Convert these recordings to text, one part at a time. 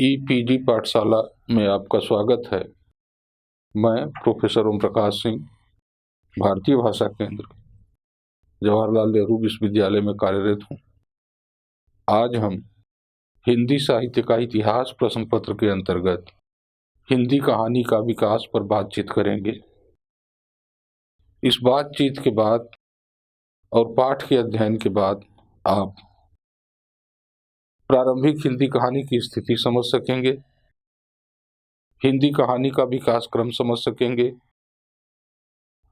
E-PG पाठशाला में आपका स्वागत है। मैं प्रोफेसर ओम प्रकाश सिंह, भारतीय भाषा केंद्र, जवाहरलाल नेहरू विश्वविद्यालय में कार्यरत हूँ। आज हम हिंदी साहित्य का इतिहास प्रश्न पत्र के अंतर्गत हिंदी कहानी का विकास पर बातचीत करेंगे। इस बातचीत के बाद और पाठ के अध्ययन के बाद आप प्रारंभिक हिंदी कहानी की स्थिति समझ सकेंगे, हिंदी कहानी का विकास क्रम समझ सकेंगे,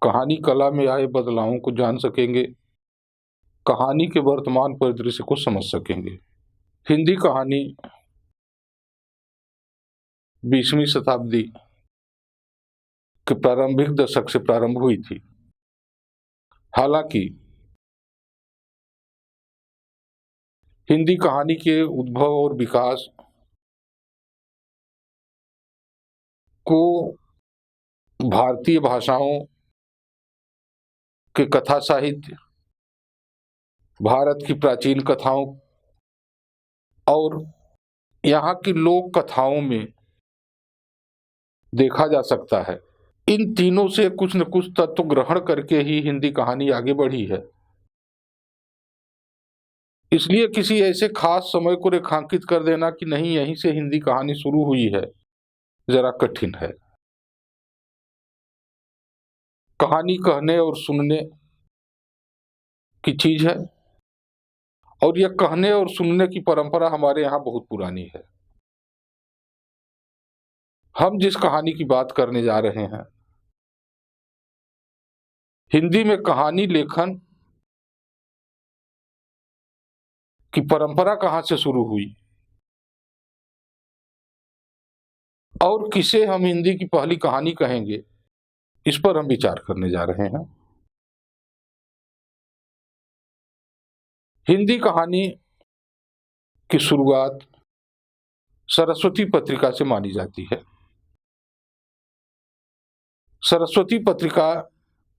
कहानी कला में आए बदलावों को जान सकेंगे, कहानी के वर्तमान परिदृश्य को समझ सकेंगे। हिंदी कहानी 20वीं शताब्दी के प्रारंभिक दशक से प्रारंभ हुई थी। हालांकि हिंदी कहानी के उद्भव और विकास को भारतीय भाषाओं के कथा साहित्य, भारत की प्राचीन कथाओं और यहाँ की लोक कथाओं में देखा जा सकता है। इन तीनों से कुछ न कुछ तत्व ग्रहण करके ही हिंदी कहानी आगे बढ़ी है। इसलिए किसी ऐसे खास समय को रेखांकित कर देना कि नहीं यहीं से हिंदी कहानी शुरू हुई है, जरा कठिन है। कहानी कहने और सुनने की चीज है और यह कहने और सुनने की परंपरा हमारे यहाँ बहुत पुरानी है। हम जिस कहानी की बात करने जा रहे हैं, हिंदी में कहानी लेखन की परंपरा कहां से शुरू हुई और किसे हम हिंदी की पहली कहानी कहेंगे, इस पर हम विचार करने जा रहे हैं। हिंदी कहानी की शुरुआत सरस्वती पत्रिका से मानी जाती है। सरस्वती पत्रिका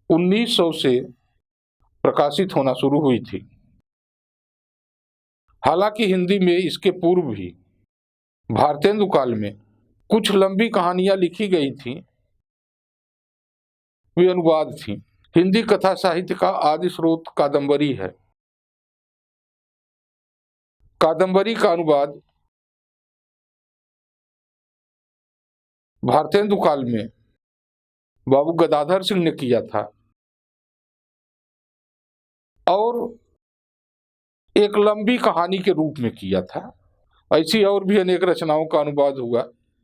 1900 से प्रकाशित होना शुरू हुई थी। हालांकि हिंदी में इसके पूर्व भी भारतेंदु काल में कुछ लंबी कहानियां लिखी गई थी, वे अनुवाद थी। हिंदी कथा साहित्य का आदि स्रोत कादंबरी है। कादंबरी का अनुवाद भारतेंदु काल में बाबू गदाधर सिंह ने किया था और एक लंबी कहानी के रूप में किया था। ऐसी और भी अनेक रचनाओं का अनुवाद हुआ,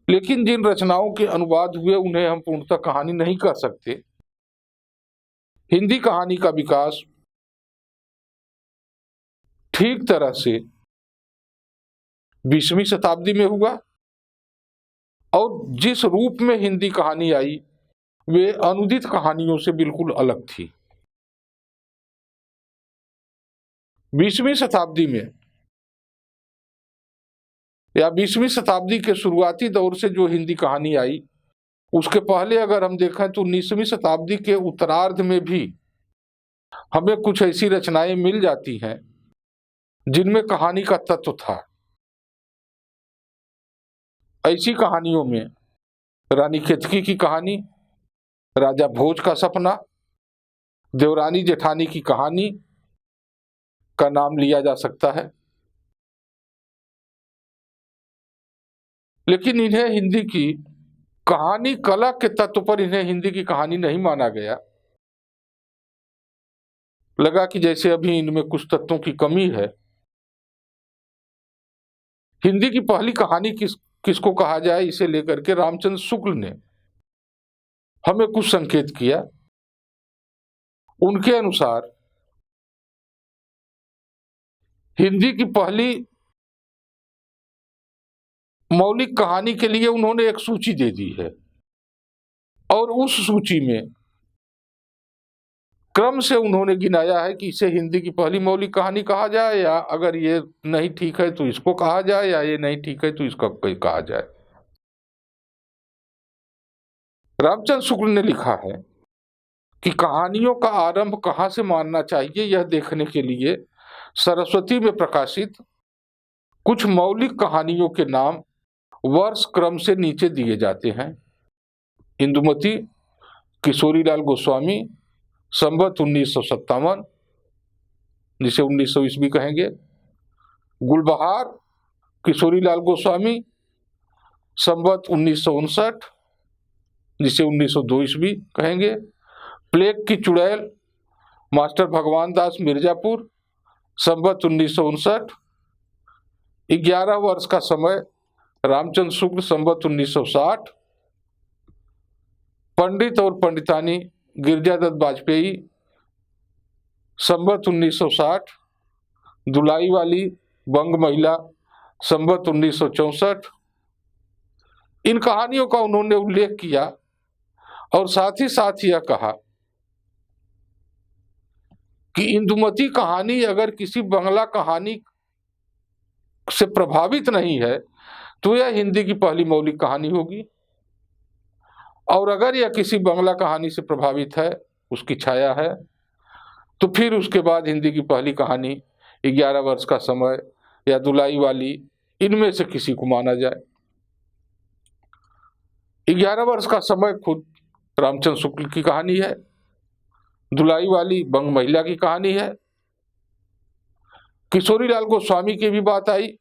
लेकिन जिन रचनाओं के अनुवाद हुए उन्हें हम पूर्णतः कहानी नहीं कह सकते। हिंदी कहानी का विकास ठीक तरह से 20वीं शताब्दी में हुआ और जिस रूप में हिंदी कहानी आई वे अनुदित कहानियों से बिल्कुल अलग थी। 20वीं शताब्दी में या 20वीं शताब्दी के शुरुआती दौर से जो हिंदी कहानी आई, उसके पहले अगर हम देखें तो 19वीं शताब्दी के उत्तरार्ध में भी हमें कुछ ऐसी रचनाएं मिल जाती हैं जिनमें कहानी का तत्व था। ऐसी कहानियों में रानी केतकी की कहानी, राजा भोज का सपना, देवरानी जेठानी की कहानी का नाम लिया जा सकता है। लेकिन इन्हें हिंदी की कहानी कला के तत्व पर इन्हें हिंदी की कहानी नहीं माना गया। लगा कि जैसे अभी इनमें कुछ तत्वों की कमी है। हिंदी की पहली कहानी किसको कहा जाए, इसे लेकर के रामचंद्र शुक्ल ने हमें कुछ संकेत किया। उनके अनुसार हिंदी की पहली मौलिक कहानी के लिए उन्होंने एक सूची दे दी है और उस सूची में क्रम से उन्होंने गिनाया है कि इसे हिंदी की पहली मौलिक कहानी कहा जाए, या अगर ये नहीं ठीक है तो इसको कहा जाए, या ये नहीं ठीक है तो इसको कहा जाए। रामचंद्र शुक्ल ने लिखा है कि कहानियों का आरंभ कहां से मानना चाहिए, यह देखने के लिए सरस्वती में प्रकाशित कुछ मौलिक कहानियों के नाम वर्ष क्रम से नीचे दिए जाते हैं। इंदुमती किशोरीलाल गोस्वामी संवत 1957, जिसे 1900 ईस्वी कहेंगे। गुलबहार किशोरीलाल गोस्वामी संवत 1959, जिसे 1902 ईस्वी कहेंगे। प्लेग की चुड़ैल मास्टर भगवान दास मिर्जापुर संवत 1959। 11 वर्ष का समय रामचंद्र शुक्ल संवत 1960। पंडित और पंडितानी गिरिजादत्त वाजपेयी संवत 1960। दुलाई वाली बंग महिला संवत 1964। इन कहानियों का उन्होंने उल्लेख किया और साथ ही यह कहा कि इंदुमती कहानी अगर किसी बंगला कहानी से प्रभावित नहीं है तो यह हिंदी की पहली मौलिक कहानी होगी, और अगर यह किसी बंगला कहानी से प्रभावित है, उसकी छाया है, तो फिर उसके बाद हिंदी की पहली कहानी 11 वर्ष का समय या दुलाई वाली, इनमें से किसी को माना जाए। 11 वर्ष का समय खुद रामचंद्र शुक्ल की कहानी है, दुलाई वाली बंग महिला की कहानी है। किशोरीलाल गोस्वामी की भी बात आई,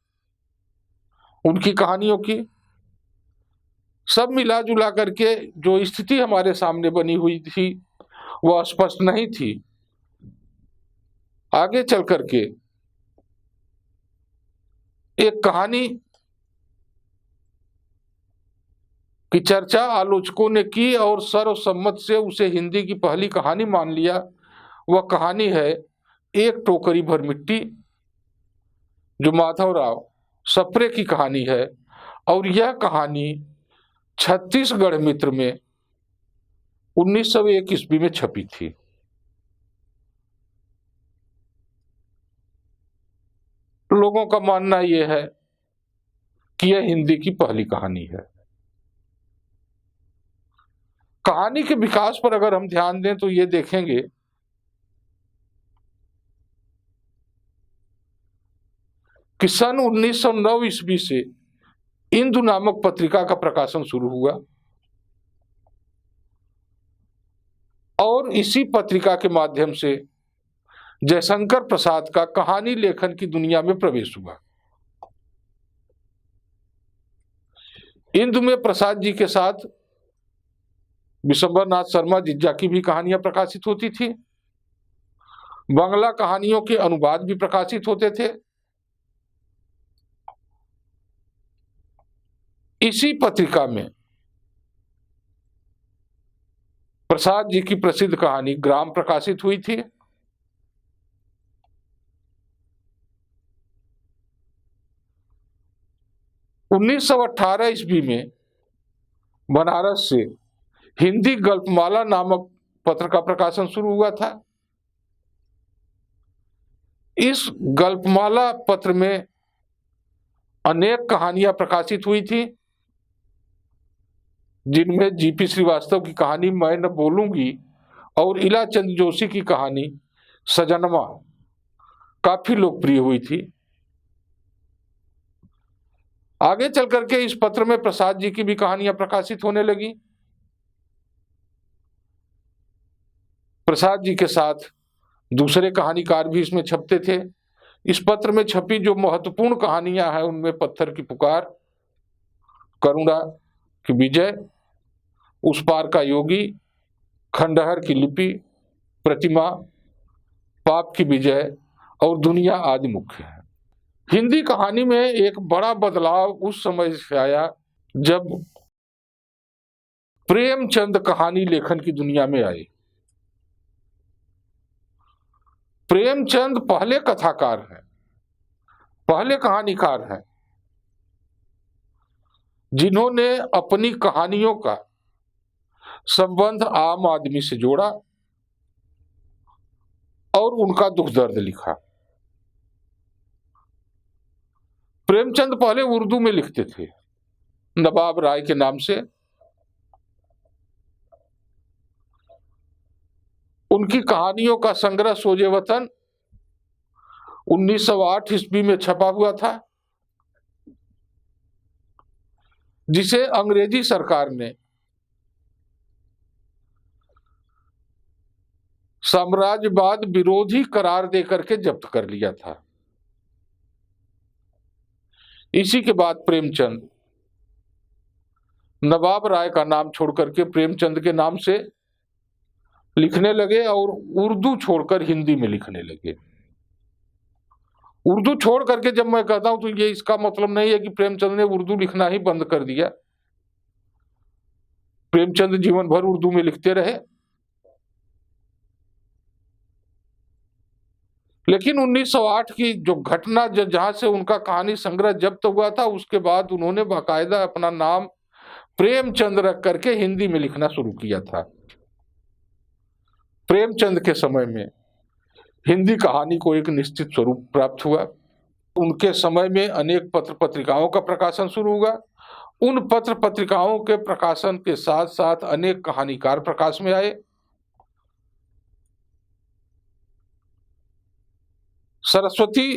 उनकी कहानियों की। सब मिला जुला करके जो स्थिति हमारे सामने बनी हुई थी वह स्पष्ट नहीं थी। आगे चल करके एक कहानी की चर्चा आलोचकों ने की और सर्वसम्मत से उसे हिंदी की पहली कहानी मान लिया। वह कहानी है एक टोकरी भर मिट्टी, जो माधवराव सप्रे की कहानी है, और यह कहानी छत्तीसगढ़ मित्र में 1901 ईस्वी में छपी थी। लोगों का मानना यह है कि यह हिंदी की पहली कहानी है। कहानी के विकास पर अगर हम ध्यान दें तो ये देखेंगे कि सन 1909 ईस्वी से इंदु नामक पत्रिका का प्रकाशन शुरू हुआ और इसी पत्रिका के माध्यम से जयशंकर प्रसाद का कहानी लेखन की दुनिया में प्रवेश हुआ। इंदु में प्रसाद जी के साथ विशंबरनाथ शर्मा जिज्जा की भी कहानियां प्रकाशित होती थी। बांग्ला कहानियों के अनुवाद भी प्रकाशित होते थे। इसी पत्रिका में प्रसाद जी की प्रसिद्ध कहानी ग्राम प्रकाशित हुई थी। उन्नीस 1918 ईस्वी में बनारस से हिंदी गल्पमाला नामक पत्र का प्रकाशन शुरू हुआ था। इस गल्पमाला पत्र में अनेक कहानियां प्रकाशित हुई थी, जिनमें जीपी श्रीवास्तव की कहानी मैं न बोलूंगी और इला चंद जोशी की कहानी सजनमा काफी लोकप्रिय हुई थी। आगे चल करके इस पत्र में प्रसाद जी की भी कहानियां प्रकाशित होने लगी। प्रसाद जी के साथ दूसरे कहानीकार भी इसमें छपते थे। इस पत्र में छपी जो महत्वपूर्ण कहानियां हैं उनमें पत्थर की पुकार, करुणा की विजय, उस पार का योगी, खंडहर की लिपि, प्रतिमा, पाप की विजय और दुनिया आदि मुख्य है। हिंदी कहानी में एक बड़ा बदलाव उस समय से आया जब प्रेमचंद कहानी लेखन की दुनिया में आए। प्रेमचंद पहले कथाकार हैं, पहले कहानीकार हैं, जिन्होंने अपनी कहानियों का संबंध आम आदमी से जोड़ा और उनका दुख दर्द लिखा। प्रेमचंद पहले उर्दू में लिखते थे नवाब राय के नाम से। उनकी कहानियों का संग्रह सोजे वतन 1908 ईस्वी में छपा हुआ था। जिसे अंग्रेजी सरकार ने साम्राज्यवाद विरोधी करार देकर के जब्त कर लिया था। इसी के बाद प्रेमचंद नवाब राय का नाम छोड़कर के प्रेमचंद के नाम से लिखने लगे और उर्दू छोड़कर हिंदी में लिखने लगे। उर्दू छोड़ करके जब मैं कहता हूं तो ये इसका मतलब नहीं है कि प्रेमचंद ने उर्दू लिखना ही बंद कर दिया। प्रेमचंद जीवन भर उर्दू में लिखते रहे, लेकिन 1908 की जो घटना जहां से उनका कहानी संग्रह जब्त हुआ था, उसके बाद उन्होंने बाकायदा अपना नाम प्रेमचंद रख करके हिंदी में लिखना शुरू किया था। प्रेमचंद के समय में हिंदी कहानी को एक निश्चित स्वरूप प्राप्त हुआ। उनके समय में अनेक पत्र पत्रिकाओं का प्रकाशन शुरू हुआ। उन पत्र पत्रिकाओं के प्रकाशन के साथ साथ अनेक कहानीकार प्रकाश में आए। सरस्वती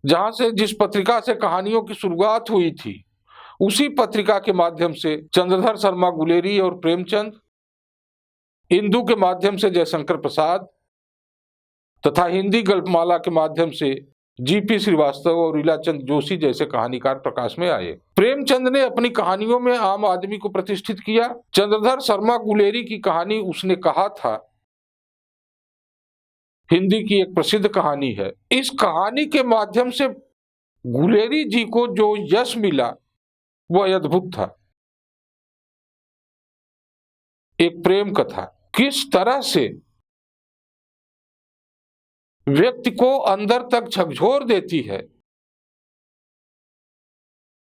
जहां से जिस पत्रिका से कहानियों की शुरुआत हुई थी, उसी पत्रिका के माध्यम से चंद्रधर शर्मा गुलेरी और प्रेमचंद, इंदू के माध्यम से जयशंकर प्रसाद तथा हिंदी गल्पमाला के माध्यम से जीपी श्रीवास्तव और लीलाचंद जोशी जैसे कहानीकार प्रकाश में आए। प्रेमचंद ने अपनी कहानियों में आम आदमी को प्रतिष्ठित किया। चंद्रधर शर्मा गुलेरी की कहानी उसने कहा था, हिंदी की एक प्रसिद्ध कहानी है। इस कहानी के माध्यम से गुलेरी जी को जो यश मिला वह अद्भुत था। एक प्रेम कथा किस तरह से व्यक्ति को अंदर तक झकझोर देती है,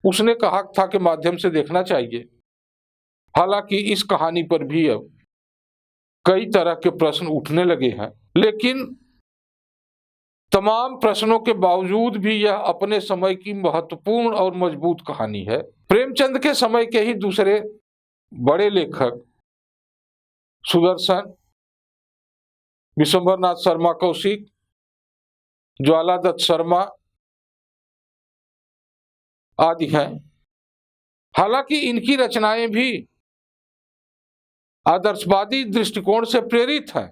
उसने कहा था के माध्यम से देखना चाहिए। हालांकि इस कहानी पर भी अब कई तरह के प्रश्न उठने लगे हैं, लेकिन तमाम प्रश्नों के बावजूद भी यह अपने समय की महत्वपूर्ण और मजबूत कहानी है। प्रेमचंद के समय के ही दूसरे बड़े लेखक सुदर्शन, विशंबरनाथ शर्मा कौशिक, ज्वालादत्त शर्मा आदि हैं। हालांकि इनकी रचनाएं भी आदर्शवादी दृष्टिकोण से प्रेरित हैं,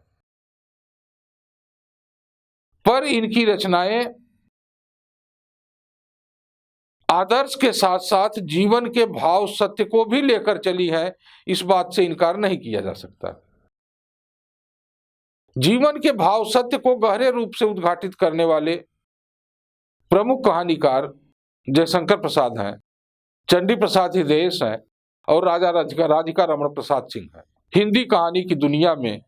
पर इनकी रचनाएं आदर्श के साथ साथ जीवन के भाव सत्य को भी लेकर चली है, इस बात से इनकार नहीं किया जा सकता। जीवन के भाव सत्य को गहरे रूप से उद्घाटित करने वाले प्रमुख कहानीकार जयशंकर प्रसाद हैं, चंडी प्रसाद हृदयेश हैं और राजा राधिका रमण प्रसाद सिंह हैं। हिंदी कहानी की दुनिया में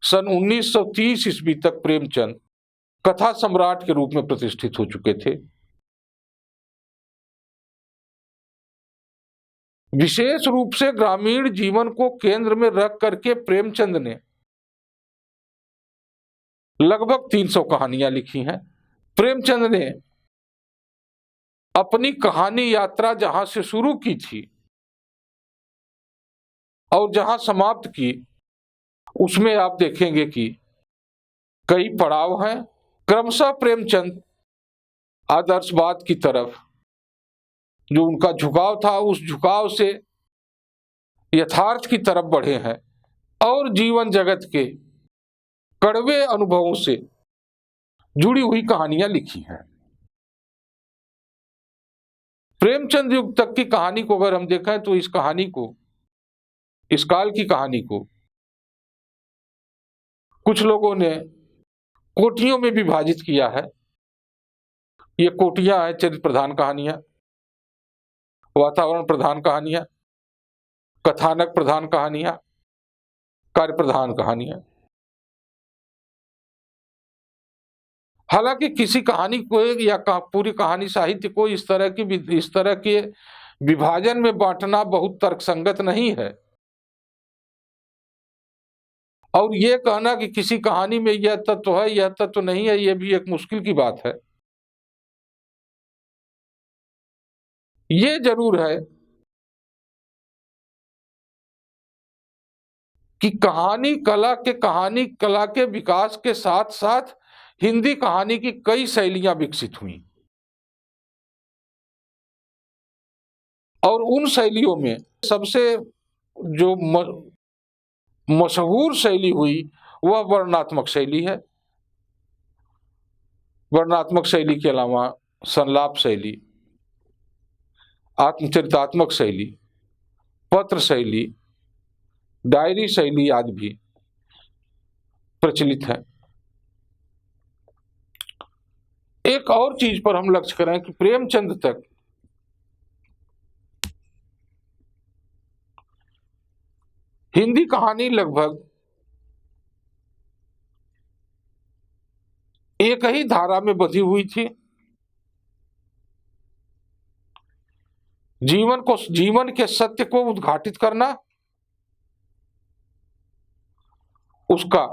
सन 1930 ईस्वी तक प्रेमचंद कथा सम्राट के रूप में प्रतिष्ठित हो चुके थे। विशेष रूप से ग्रामीण जीवन को केंद्र में रख करके प्रेमचंद ने लगभग 300 कहानियां लिखी हैं। प्रेमचंद ने अपनी कहानी यात्रा जहां से शुरू की थी और जहां समाप्त की, उसमें आप देखेंगे कि कई पड़ाव हैं। क्रमशः प्रेमचंद आदर्शवाद की तरफ जो उनका झुकाव था, उस झुकाव से यथार्थ की तरफ बढ़े हैं और जीवन जगत के कड़वे अनुभवों से जुड़ी हुई कहानियां लिखी हैं। प्रेमचंद युग तक की कहानी को अगर हम देखें तो इस कहानी को, इस काल की कहानी को कुछ लोगों ने कोटियों में विभाजित किया है। ये कोटियां हैं चरित्र प्रधान कहानियां, वातावरण प्रधान कहानियां, कथानक प्रधान कहानियां, कार्य प्रधान कहानियां। हालांकि किसी कहानी को या पूरी कहानी साहित्य को इस तरह के विभाजन में बांटना बहुत तर्कसंगत नहीं है, और यह कहना कि किसी कहानी में यह तत्व है यह तत्व नहीं है, यह भी एक मुश्किल की बात है। ये जरूर है कि कहानी कला के विकास के साथ साथ हिंदी कहानी की कई शैलियां विकसित हुई। और उन शैलियों में सबसे जो मशहूर शैली हुई वह वर्णनात्मक शैली है। वर्णनात्मक शैली के अलावा संलाप शैली, आत्मचरितात्मक शैली, पत्र शैली, डायरी शैली आदि भी प्रचलित है। एक और चीज पर हम लक्ष्य करें कि प्रेमचंद तक हिंदी कहानी लगभग एक ही धारा में बंधी हुई थी। जीवन के सत्य को उद्घाटित करना उसका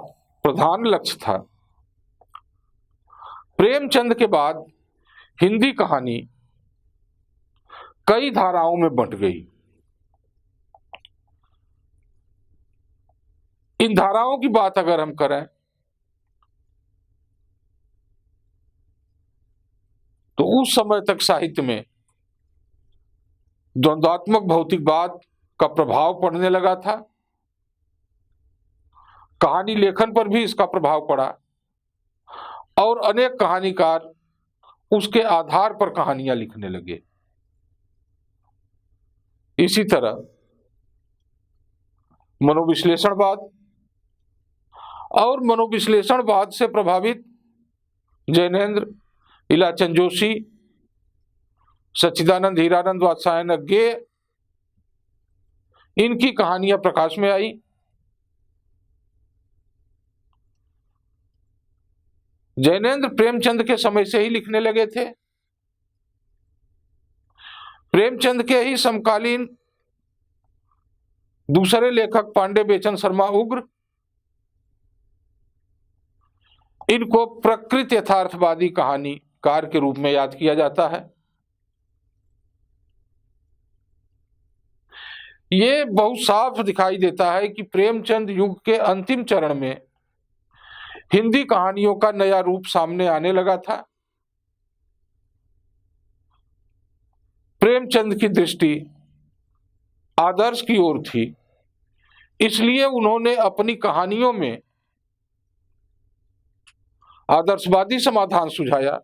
प्रधान लक्ष्य था। प्रेमचंद के बाद हिंदी कहानी कई धाराओं में बंट गई। इन धाराओं की बात अगर हम करें तो उस समय तक साहित्य में द्वंद्वात्मक भौतिकवाद का प्रभाव पड़ने लगा था। कहानी लेखन पर भी इसका प्रभाव पड़ा और अनेक कहानीकार उसके आधार पर कहानियां लिखने लगे। इसी तरह मनोविश्लेषणवाद और मनोविश्लेषणवाद से प्रभावित जैनेन्द्र, इलाचंद जोशी, सच्चिदानंद हीरानंद वात्स्यायन अज्ञेय, इनकी कहानियां प्रकाश में आई। जैनेन्द्र प्रेमचंद के समय से ही लिखने लगे थे। प्रेमचंद के ही समकालीन दूसरे लेखक पांडे बेचन शर्मा उग्र, इनको प्रकृत यथार्थवादी कहानीकार के रूप में याद किया जाता है। ये बहुत साफ दिखाई देता है कि प्रेमचंद युग के अंतिम चरण में हिंदी कहानियों का नया रूप सामने आने लगा था। प्रेमचंद की दृष्टि आदर्श की ओर थी, इसलिए उन्होंने अपनी कहानियों में आदर्शवादी समाधान सुझाया।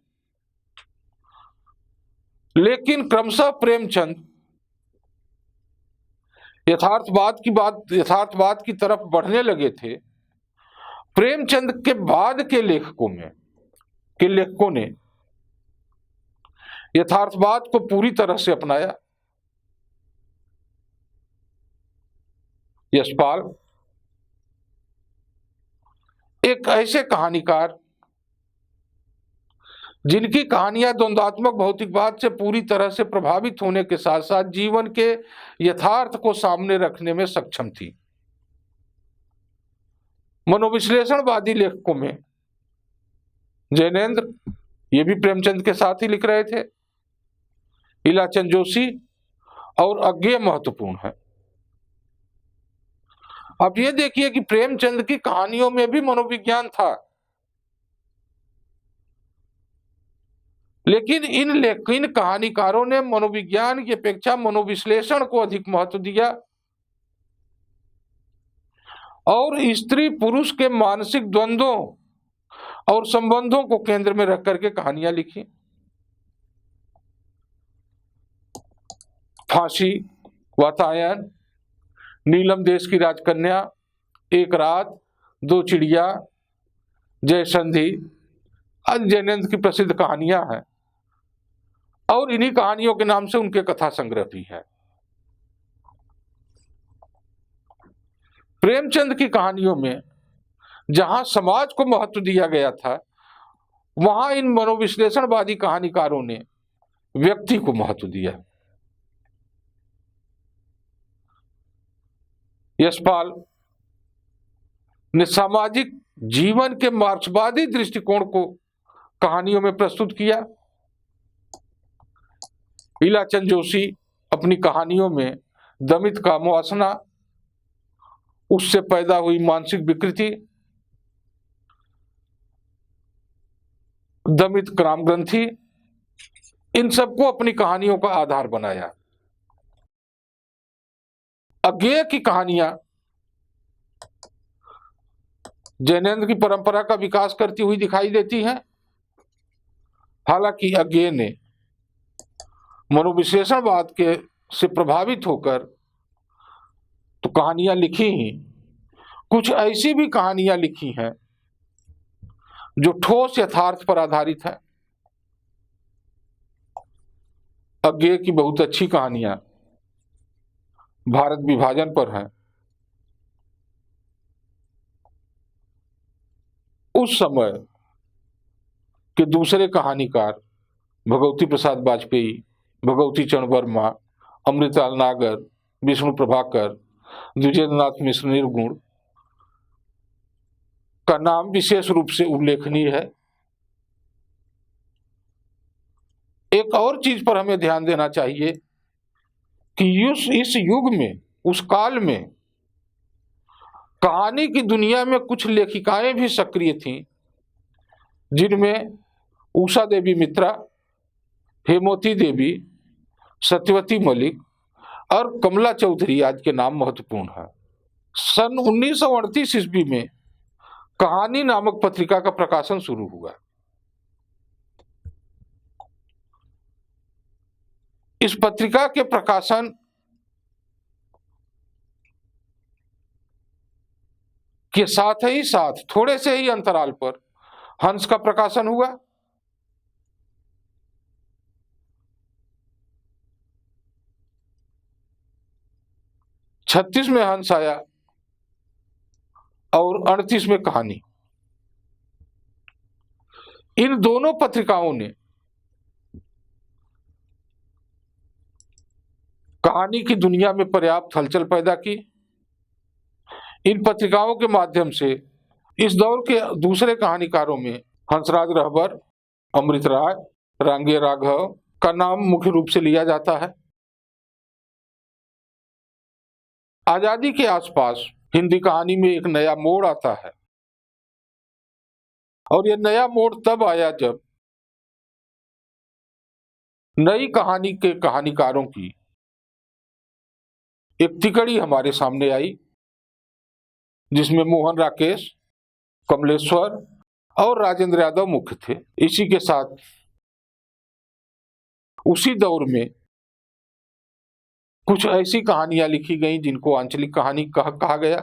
लेकिन क्रमशः प्रेमचंद यथार्थवाद की तरफ बढ़ने लगे थे। प्रेमचंद के बाद के लेखकों ने यथार्थवाद को पूरी तरह से अपनाया। यशपाल एक ऐसे कहानीकार जिनकी कहानियां द्वंद्वात्मक भौतिकवाद से पूरी तरह से प्रभावित होने के साथ साथ जीवन के यथार्थ को सामने रखने में सक्षम थी। मनोविश्लेषणवादी लेखकों में जैनेन्द्र, ये भी प्रेमचंद के साथ ही लिख रहे थे, इलाचंद जोशी और अज्ञेय महत्वपूर्ण है। अब ये देखिए कि प्रेमचंद की कहानियों में भी मनोविज्ञान था, लेकिन इन कहानीकारों ने मनोविज्ञान की अपेक्षा मनोविश्लेषण को अधिक महत्व दिया और स्त्री पुरुष के मानसिक द्वंद्वों और संबंधों को केंद्र में रख करके कहानियां लिखी। फांसी, वातायन, नीलम देश की राजकन्या, एक रात, दो चिड़िया, जय संधि आदि जैनेन्द्र की प्रसिद्ध कहानियां हैं और इन्हीं कहानियों के नाम से उनके कथा संग्रह भी है। प्रेमचंद की कहानियों में जहां समाज को महत्व दिया गया था, वहां इन मनोविश्लेषणवादी कहानीकारों ने व्यक्ति को महत्व दिया। यशपाल ने सामाजिक जीवन के मार्क्सवादी दृष्टिकोण को कहानियों में प्रस्तुत किया। इलाचंद जोशी अपनी कहानियों में दमित कामवासना, उससे पैदा हुई मानसिक विकृति, दमित काम ग्रंथि, इन सबको अपनी कहानियों का आधार बनाया। अज्ञेय की कहानियां जैनेन्द्र की परंपरा का विकास करती हुई दिखाई देती हैं। हालांकि अज्ञेय ने मनोविश्लेषणवाद के से प्रभावित होकर तो कहानियां लिखी ही, कुछ ऐसी भी कहानियां लिखी हैं जो ठोस यथार्थ पर आधारित है। अज्ञेय की बहुत अच्छी कहानियां भारत विभाजन पर हैं। उस समय के दूसरे कहानीकार भगवती प्रसाद वाजपेयी, भगवती चरण वर्मा, अमृतलाल नागर, विष्णु प्रभाकर, द्विजेंद्रनाथ मिश्र निर्गुण का नाम विशेष रूप से उल्लेखनीय है। एक और चीज पर हमें ध्यान देना चाहिए कि इस युग में, उस काल में कहानी की दुनिया में कुछ लेखिकाएं भी सक्रिय थीं, जिनमें उषा देवी मित्रा, हेमवती देवी, सत्यवती मलिक और कमला चौधरी आज के नाम महत्वपूर्ण है। सन 1938 ईस्वी में कहानी नामक पत्रिका का प्रकाशन शुरू हुआ। इस पत्रिका के प्रकाशन के साथ ही साथ थोड़े से ही अंतराल पर हंस का प्रकाशन हुआ। छत्तीस में हंस आया और 38 में कहानी। इन दोनों पत्रिकाओं ने कहानी की दुनिया में पर्याप्त हलचल पैदा की। इन पत्रिकाओं के माध्यम से इस दौर के दूसरे कहानीकारों में हंसराज रहबर, अमृत राय, रांगे राघव का नाम मुख्य रूप से लिया जाता है। आजादी के आसपास हिंदी कहानी में एक नया मोड़ आता है, और यह नया मोड़ तब आया जब नई कहानी के कहानीकारों की एक तिकड़ी हमारे सामने आई, जिसमें मोहन राकेश, कमलेश्वर और राजेंद्र यादव मुख्य थे। इसी के साथ उसी दौर में कुछ ऐसी कहानियां लिखी गई जिनको आंचलिक कहानी कहा गया।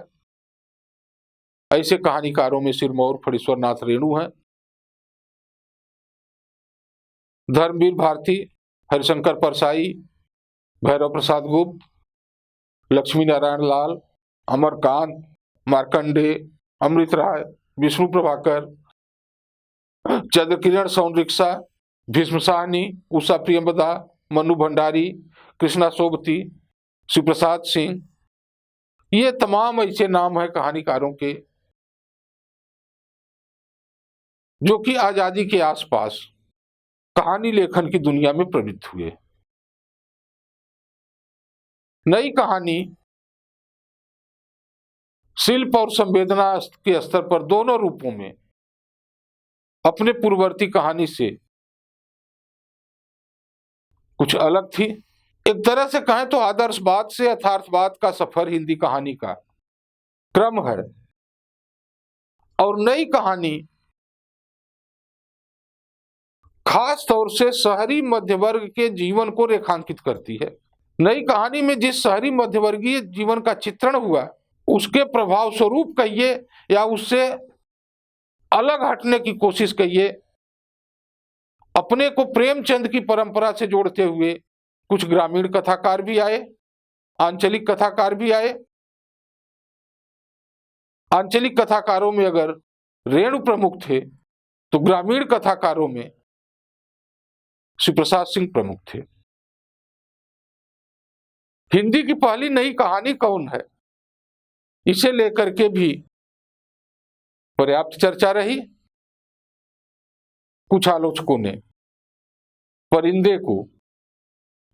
ऐसे कहानीकारों में सिरमौर फणीश्वर नाथ रेणु हैं, धर्मवीर भारती, हरिशंकर परसाई, भैरव प्रसाद गुप्त, लक्ष्मी नारायण लाल, अमरकांत, मार्कंडे, अमृत राय, विष्णु प्रभाकर, चंद्रकिरण सौनरिक्शा, भीष्म साहनी, उषा प्रियंवदा, मनु भंडारी, कृष्णा सोबती, शिवप्रसाद सिंह, ये तमाम ऐसे नाम हैं कहानीकारों के जो कि आजादी के आसपास कहानी लेखन की दुनिया में प्रवृत्त हुए। नई कहानी शिल्प और संवेदना के स्तर पर दोनों रूपों में अपने पूर्ववर्ती कहानी से कुछ अलग थी। एक तरह से कहें तो आदर्शवाद से यथार्थवाद का सफर हिंदी कहानी का क्रम है, और नई कहानी खास तौर से शहरी मध्यवर्ग के जीवन को रेखांकित करती है। नई कहानी में जिस शहरी मध्यवर्गीय जीवन का चित्रण हुआ, उसके प्रभाव स्वरूप कहिए या उससे अलग हटने की कोशिश कहिए, अपने को प्रेमचंद की परंपरा से जोड़ते हुए कुछ ग्रामीण कथाकार भी आए, आंचलिक कथाकार भी आए। आंचलिक कथाकारों में अगर रेणु प्रमुख थे, तो ग्रामीण कथाकारों में शिवप्रसाद सिंह प्रमुख थे। हिंदी की पहली नई कहानी कौन है, इसे लेकर के भी पर्याप्त चर्चा रही। कुछ आलोचकों ने परिंदे को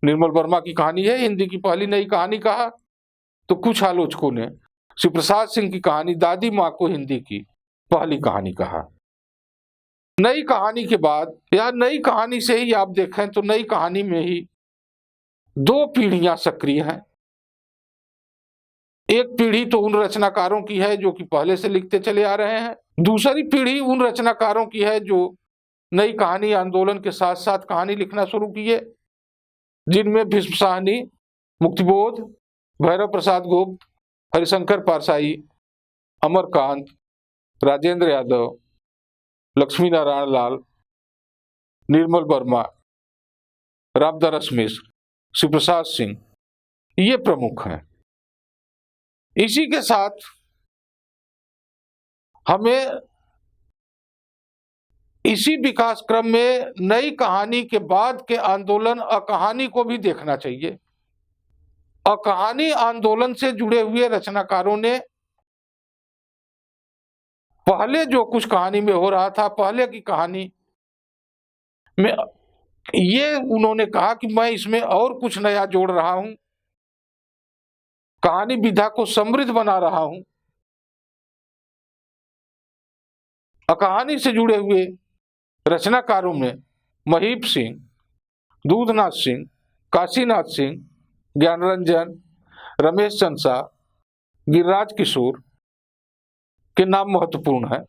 निर्मल वर्मा की कहानी है हिंदी की पहली नई कहानी कहा, तो कुछ आलोचकों ने शिवप्रसाद सिंह की कहानी दादी माँ को हिंदी की पहली कहानी कहा। नई कहानी के बाद या नई कहानी से ही आप देखें तो नई कहानी में ही दो पीढ़ियां सक्रिय हैं। एक पीढ़ी तो उन रचनाकारों की है जो कि पहले से लिखते चले आ रहे हैं, दूसरी पीढ़ी उन रचनाकारों की है जो नई कहानी आंदोलन के साथ साथ कहानी लिखना शुरू किए, जिनमें भीष्म साहनी, मुक्तिबोध, भैरव प्रसाद गुप्त, हरिशंकर परसाई, अमरकांत, राजेंद्र यादव, लक्ष्मी नारायण लाल, निर्मल वर्मा, रामदास मिश्र, शिव प्रसाद सिंह, ये प्रमुख हैं। इसी के साथ हमें इसी विकास क्रम में नई कहानी के बाद के आंदोलन अकहानी को भी देखना चाहिए। अकहानी आंदोलन से जुड़े हुए रचनाकारों ने पहले जो कुछ कहानी में हो रहा था, पहले की कहानी में ये उन्होंने कहा कि मैं इसमें और कुछ नया जोड़ रहा हूं, कहानी विधा को समृद्ध बना रहा हूं। कहानी से जुड़े हुए रचनाकारों में महीप सिंह, दूधनाथ सिंह, काशीनाथ सिंह, ज्ञानरंजन, रमेश चंद शाह, गिरिराज किशोर के नाम महत्वपूर्ण है।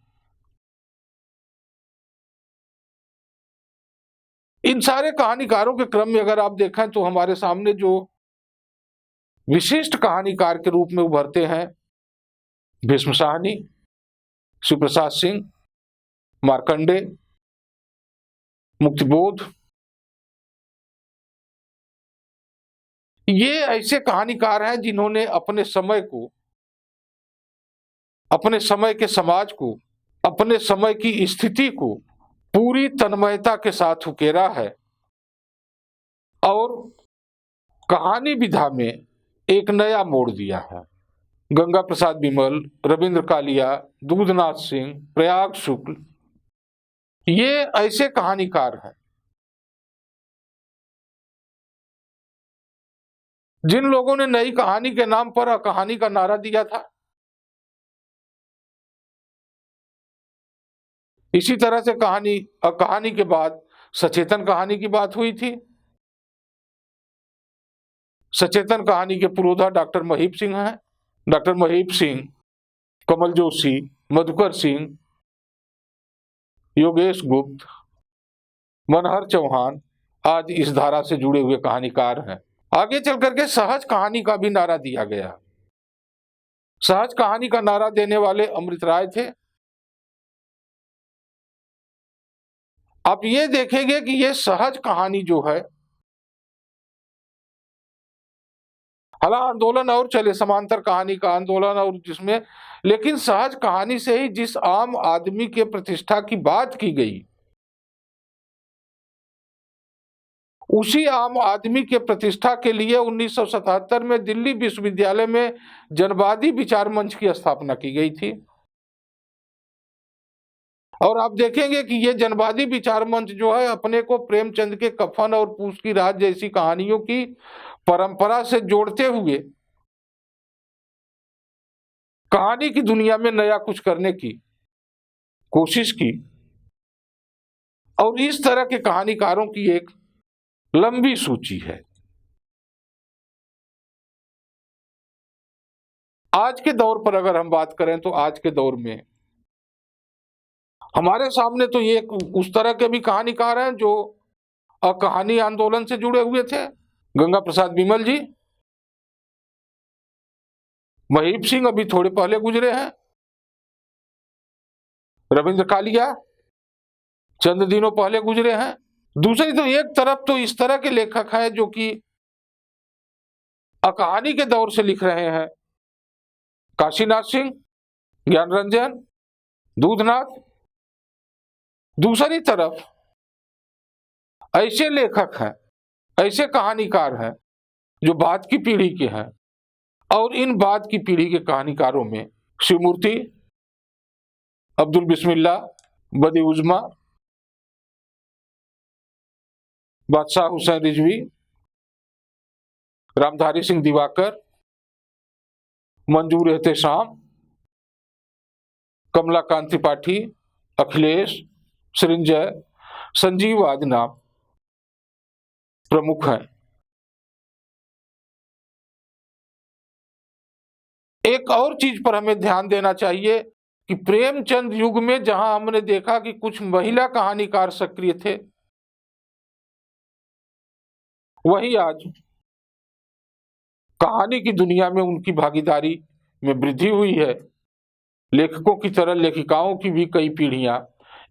इन सारे कहानीकारों के क्रम में अगर आप देखें तो हमारे सामने जो विशिष्ट कहानीकार के रूप में उभरते हैं, भीष्म साहनी, शिव प्रसाद सिंह, मार्कंडे, मुक्तिबोध, ये ऐसे कहानीकार हैं जिन्होंने अपने समय को, अपने समय के समाज को, अपने समय की स्थिति को पूरी तन्मयता के साथ उकेरा है और कहानी विधा में एक नया मोड़ दिया है। गंगा प्रसाद बिमल, रविंद्र कालिया, दूधनाथ सिंह, प्रयाग शुक्ल, ये ऐसे कहानीकार हैं जिन लोगों ने नई कहानी के नाम पर कहानी का नारा दिया था। इसी तरह से कहानी के बाद सचेतन कहानी की बात हुई थी। सचेतन कहानी के पुरोधा डॉक्टर महीप सिंह हैं। डॉक्टर महीप सिंह, कमल जोशी, मधुकर सिंह, योगेश गुप्त, मनहर चौहान आज इस धारा से जुड़े हुए कहानीकार हैं। आगे चल करके सहज कहानी का भी नारा दिया गया। सहज कहानी का नारा देने वाले अमृत राय थे। आप ये देखेंगे कि ये सहज कहानी जो है, हालांकि आंदोलन और चले, समांतर कहानी का आंदोलन और जिसमें, लेकिन सहज कहानी से ही जिस आम आदमी के प्रतिष्ठा की बात की गई, उसी आम आदमी के प्रतिष्ठा के लिए 1977 में दिल्ली विश्वविद्यालय में जनवादी विचार मंच की स्थापना की गई थी। और आप देखेंगे कि ये जनवादी विचार मंच जो है अपने को प्रेमचंद के कफन और पूस की रात जैसी कहानियों की परंपरा से जोड़ते हुए कहानी की दुनिया में नया कुछ करने की कोशिश की। और इस तरह के कहानीकारों की एक लंबी सूची है। आज के दौर पर अगर हम बात करें तो आज के दौर में हमारे सामने तो ये उस तरह के भी कहानीकार हैं जो कहानी आंदोलन से जुड़े हुए थे। गंगा प्रसाद बिमल जी, महीप सिंह अभी थोड़े पहले गुजरे हैं, रविंद्र कालिया चंद दिनों पहले गुजरे हैं। दूसरी तो एक तरफ तो इस तरह के लेखक हैं जो कि कहानी के दौर से लिख रहे हैं, काशीनाथ सिंह, ज्ञानरंजन, दूधनाथ। दूसरी तरफ ऐसे लेखक हैं, ऐसे कहानीकार हैं जो बाद की पीढ़ी के हैं, और इन बाद की पीढ़ी के कहानीकारों में शिवमूर्ति, अब्दुल बिस्मिल्लाह, बदी उजमा, बादशाह हुसैन रिजवी, रामधारी सिंह दिवाकर, मंजूर एहतेशाम, कमलाकांत त्रिपाठी, अखिलेश, सृंजय, संजीव आदि नाम प्रमुख हैं। एक और चीज पर हमें ध्यान देना चाहिए कि प्रेमचंद युग में जहां हमने देखा कि कुछ महिला कहानीकार सक्रिय थे, वही आज कहानी की दुनिया में उनकी भागीदारी में वृद्धि हुई है। लेखकों की तरह लेखिकाओं की भी कई पीढ़ियां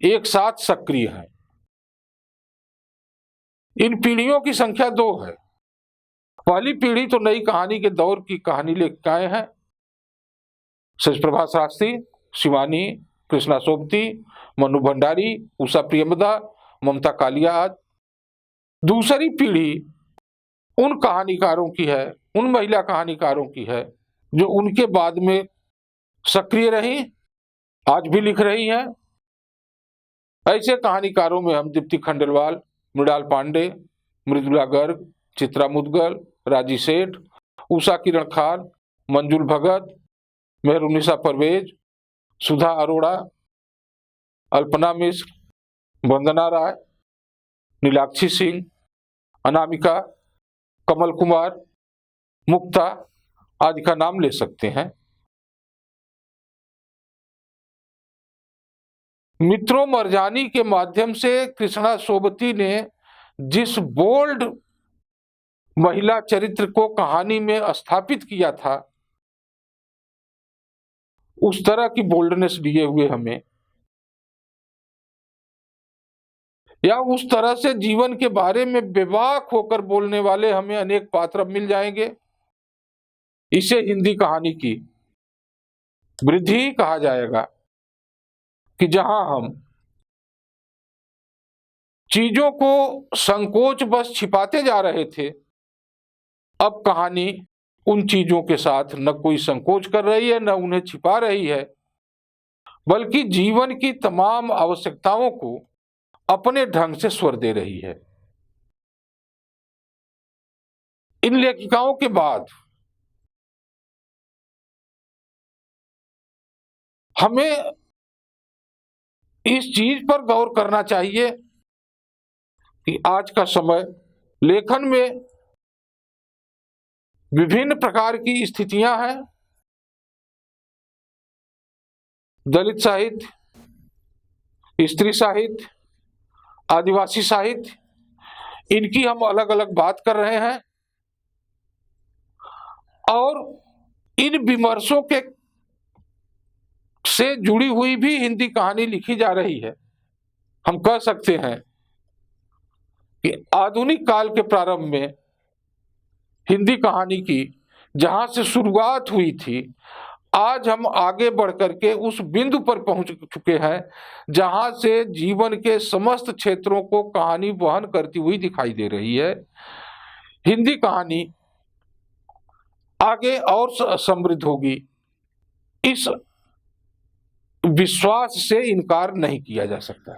एक साथ सक्रिय हैं। इन पीढ़ियों की संख्या 2 है। पहली पीढ़ी तो नई कहानी के दौर की कहानी लेखिकाएं हैं, सचप्रभा शास्त्री, शिवानी, कृष्णा सोबती, मनु भंडारी, उषा प्रियमदा, ममता कालिया आदि। दूसरी पीढ़ी उन कहानीकारों की है, उन महिला कहानीकारों की है जो उनके बाद में सक्रिय रही, आज भी लिख रही हैं। ऐसे कहानीकारों में हम दीप्ति खंडेलवाल, मृणाल पांडे, मृदुला गर्ग, चित्रा मुदगल, राजी सेठ, उषा किरण खान, मंजुल भगत, मेहरुनिसा परवेज, सुधा अरोड़ा, अल्पना मिश्र, वंदना राय, नीलाक्षी सिंह, अनामिका, कमल कुमार, मुक्ता आदि का नाम ले सकते हैं। मित्रों मरजानी के माध्यम से कृष्णा सोबती ने जिस बोल्ड महिला चरित्र को कहानी में स्थापित किया था, उस तरह की बोल्डनेस दिए हुए हमें, या उस तरह से जीवन के बारे में बेबाक होकर बोलने वाले हमें अनेक पात्र मिल जाएंगे। इसे हिंदी कहानी की वृद्धि कहा जाएगा कि जहां हम चीजों को संकोच बस छिपाते जा रहे थे, अब कहानी उन चीजों के साथ न कोई संकोच कर रही है, न उन्हें छिपा रही है, बल्कि जीवन की तमाम आवश्यकताओं को अपने ढंग से स्वर दे रही है। इन लेखिकाओं के बाद हमें इस चीज पर गौर करना चाहिए कि आज का समय लेखन में विभिन्न प्रकार की स्थितियां हैं। दलित साहित्य, स्त्री साहित्य, आदिवासी साहित्य, इनकी हम अलग अलग बात कर रहे हैं और इन विमर्शों के से जुड़ी हुई भी हिंदी कहानी लिखी जा रही है। हम कह सकते हैं कि आधुनिक काल के प्रारंभ में हिंदी कहानी की जहां से शुरुआत हुई थी, आज हम आगे बढ़ करके उस बिंदु पर पहुंच चुके हैं जहां से जीवन के समस्त क्षेत्रों को कहानी वहन करती हुई दिखाई दे रही है। हिंदी कहानी आगे और समृद्ध होगी, इस विश्वास से इनकार नहीं किया जा सकता।